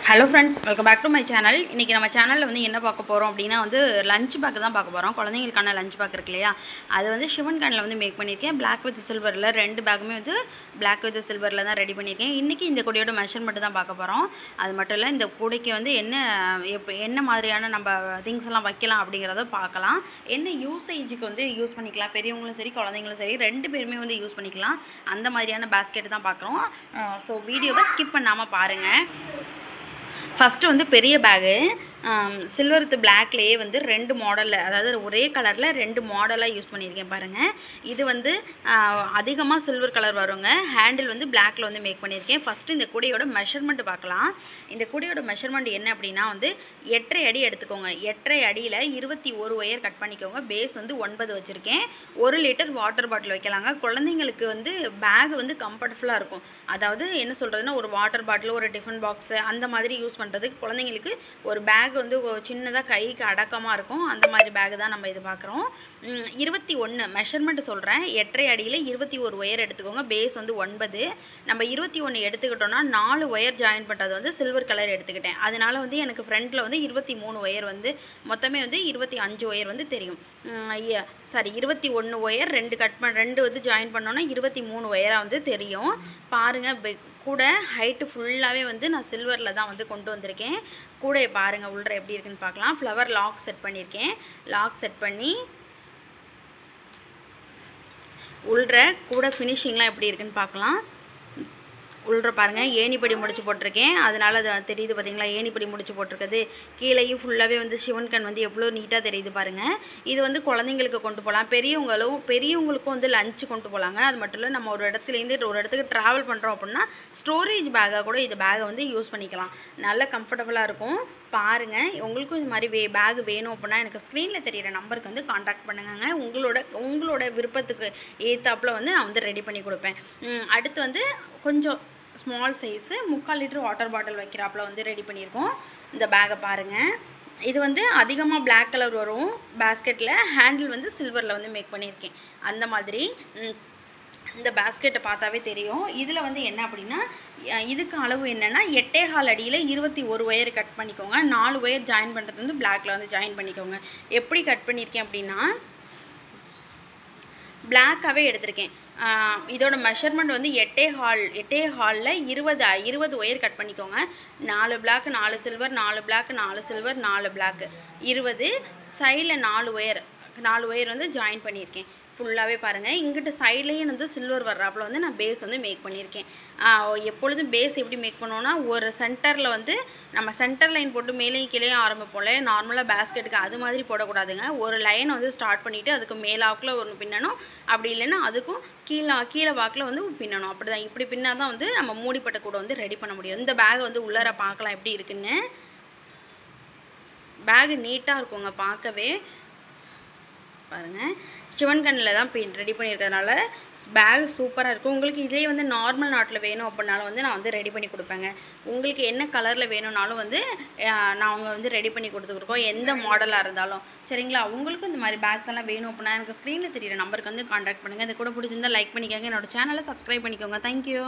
Hello friends, welcome back to my channel. இன்றைக்கி நம்ம சேனலில் வந்து என்ன பார்க்க போகிறோம் அப்படின்னா லஞ்ச் பேக் தான் பார்க்க போகிறோம். குழந்தைங்களுக்கான லஞ்ச் பேக் இருக்கு இல்லையா, அது வந்து சிவன் கண்ணில் வந்து மேக் பண்ணியிருக்கேன். பிளாக் வித் சில்வரில் 2 பேக்குமே வந்து பிளாக் வித் சில்வரில் தான் ரெடி பண்ணியிருக்கேன். இன்றைக்கி இந்த கூடையோட மெஷர்மெண்ட்டு தான் பார்க்க போகிறோம். அது மட்டும் இல்லை, இந்த கூடைக்கு வந்து என்ன மாதிரியான நம்ம திங்ஸ் எல்லாம் வைக்கலாம் அப்படிங்கிறத பார்க்கலாம். என்ன யூசேஜுக்கு வந்து யூஸ் பண்ணிக்கலாம், பெரியவங்களும் சரி குழந்தைங்களும் சரி 2 பேருமே வந்து யூஸ் பண்ணிக்கலாம். அந்த மாதிரியான பேஸ்கெட் தான் பார்க்குறோம். ஸோ வீடியோவை ஸ்கிப் பண்ணாமல் பாருங்கள். ஃபஸ்ட்டு வந்து பெரிய பேகு சில்வர் வித் பிளாக்லேயே வந்து 2 மாடலில், அதாவது ஒரே கலரில் 2 மாடலாக யூஸ் பண்ணியிருக்கேன் பாருங்கள். இது வந்து அதிகமாக சில்வர் கலர் வருங்க. ஹேண்டில் வந்து பிளாக்கில் வந்து மேக் பண்ணியிருக்கேன். ஃபஸ்ட்டு இந்த கூடையோட மெஷர்மெண்ட் பார்க்கலாம். இந்த கூடையோட மெஷர்மெண்ட் என்ன அப்படின்னா வந்து 8.5 அடி எடுத்துக்கோங்க. 8.5 அடியில் 21 ஒயர் கட் பண்ணிக்கோங்க. பேஸ் வந்து 9 வச்சுருக்கேன். 1 லிட்டர் வாட்டர் பாட்டில் வைக்கலாங்க. குழந்தைங்களுக்கு வந்து பேக் வந்து கம்ஃபர்டபுளாக இருக்கும். அதாவது என்ன சொல்கிறதுனா, ஒரு வாட்டர் பாட்டில், ஒரு டிஃபன் பாக்ஸு அந்த மாதிரி யூஸ் பண்ணுறதுக்கு குழந்தைங்களுக்கு ஒரு பேக் வந்து சின்னதாக கைக்கு அடக்கமாக இருக்கும். அந்த மாதிரி பேக் தான் நம்ம இது பார்க்குறோம். 21 மெஷர்மெண்ட் சொல்கிறேன். 8.5 அடியில் 21 ஒயர் எடுத்துக்கோங்க. பேஸ் வந்து 9. நம்ம 21 எடுத்துக்கிட்டோன்னா 4 ஒயர் ஜாயின் பண்ணுறது வந்து சில்வர் கலர் எடுத்துக்கிட்டேன். அதனால வந்து எனக்கு ஃப்ரண்ட்டில் வந்து 23 ஒயர் வந்து மொத்தமே வந்து 25 ஒயர் வந்து தெரியும். 21 ஒயர் 2 வந்து ஜாயின் பண்ணோன்னா 23 ஒயராக வந்து தெரியும். பாருங்கள், கூட ஹைட்டு ஃபுல்லாகவே வந்து நான் சில்வரில் தான் வந்து கொண்டு வந்திருக்கேன். கூடையை பாருங்கள் உள்ள எப்படி இருக்குன்னு பார்க்கலாம். ஃப்ளவர் லாக் செட் பண்ணியிருக்கேன். லாக் செட் பண்ணி உள்ள கூட ஃபினிஷிங்லாம் எப்படி இருக்குன்னு பார்க்கலாம். உள்ள பாருங்கள், ஏணிப்படி முடிச்சு போட்டிருக்கேன். அதனால் அது தெரியுது பார்த்தீங்களா, ஏணிப்படி முடிச்சு போட்டிருக்குது. கீழேயும் ஃபுல்லாகவே வந்து சிவன் கண் வந்து எவ்வளோ நீட்டாக தெரியுது பாருங்கள். இது வந்து குழந்தைங்களுக்கு கொண்டு போகலாம். பெரியவங்களுக்கும் வந்து லஞ்சு கொண்டு போகலாங்க. அது மட்டும் இல்லை, நம்ம ஒரு இடத்துலேருந்து ஒரு இடத்துக்கு ட்ராவல் பண்ணுறோம் அப்படின்னா ஸ்டோரேஜ் பேக்காக கூட இந்த பேக்கை வந்து யூஸ் பண்ணிக்கலாம். நல்ல கம்ஃபர்டபுளாக இருக்கும். பாருங்கள், உங்களுக்கும் இது மாதிரி பேக் வேணும் அப்படின்னா எனக்கு ஸ்க்ரீனில் தெரிகிற நம்பருக்கு வந்து காண்டாக்ட் பண்ணுங்க. உங்களோட விருப்பத்துக்கு ஏற்றாப்பில் வந்து நான் வந்து ரெடி பண்ணி கொடுப்பேன். அடுத்து வந்து கொஞ்சம் small size 3/4 litre water bottle வைக்கிறாப்பில் வந்து ரெடி பண்ணியிருக்கோம். இந்த பேக்கை பாருங்கள். இது வந்து அதிகமாக பிளாக் கலர் வரும் பேஸ்கெட்டில். ஹேண்டில் வந்து சில்வரில் வந்து மேக் பண்ணியிருக்கேன். அந்த மாதிரி இந்த பேஸ்கெட்டை பார்த்தாவே தெரியும். இதில் வந்து என்ன அப்படின்னா, இதுக்கு அளவு என்னென்னா 8.25 அடியில் 21 ஒயர் கட் பண்ணிக்கோங்க. 4 ஒயர் ஜாயின் பண்ணுறது வந்து பிளாக்கில் வந்து ஜாயின் பண்ணிக்கோங்க. எப்படி கட் பண்ணியிருக்கேன் அப்படின்னா, பிளாக்காகவே எடுத்திருக்கேன். இதோட மெஷர்மெண்ட் வந்து 8.25 20 ஒயர் கட் பண்ணிக்கோங்க. 4 black 4 silver, 4 black 4 silver, 4 black 20. சைடில் 4 ஒயர் வந்து ஜாயின் பண்ணியிருக்கேன். ஃபுல்லாகவே பாருங்கள். இங்கிட்டு சைட்லேயும் வந்து சில்வர் வர்றாப்பில் வந்து நான் பேஸ் வந்து மேக் பண்ணியிருக்கேன். எப்பொழுதும் பேஸ் எப்படி மேக் பண்ணுவோன்னா, ஒரு சென்டரில் வந்து நம்ம சென்டர் லைன் போட்டு மேலேயும் கீழேயும் ஆரம்பிப்போம்ல நார்மலாக பேஸ்கெட்டுக்கு, அது மாதிரி போடக்கூடாதுங்க. ஒரு லைன் வந்து ஸ்டார்ட் பண்ணிவிட்டு அதுக்கு மேலாக்கில் ஒன்று பின்னணும். அப்படி இல்லைன்னா அதுக்கும் கீழே வாக்கில் வந்து பின்னணும். அப்படி தான், இப்படி பின்னால் தான் வந்து நம்ம மூடிப்பட்ட கூட வந்து ரெடி பண்ண முடியும். இந்த பேக் வந்து உள்ளார பார்க்கலாம் எப்படி இருக்குன்னு. பேகு நீட்டாக இருக்குங்க பார்க்கவே. பாருங்கள், சிவன் கண்ணில் தான் ரெடி பண்ணியிருக்கிறதுனால பேக் சூப்பராக இருக்கும். உங்களுக்கு இதே வந்து நார்மல் நாட்டில் வேணும் அப்படின்னாலும் வந்து நான் வந்து ரெடி பண்ணி கொடுப்பேங்க. உங்களுக்கு என்ன கலரில் வேணும்னாலும் வந்து அவங்க வந்து ரெடி பண்ணி கொடுத்துருக்கோம், எந்த மாடலாக இருந்தாலும். சரிங்களா, உங்களுக்கும் இந்த மாதிரி பேக்ஸ் எல்லாம் வேணும் அப்படின்னா எனக்கு ஸ்க்ரீனில் தெரியிற நம்பருக்கு வந்து காண்டாக்ட் பண்ணுங்கள். இது கூட பிடிச்சிருந்தா லைக் பண்ணிக்கோங்க. என்னோடய சேனலை சப்ஸ்கிரைப் பண்ணிக்கோங்க. தேங்க்யூ.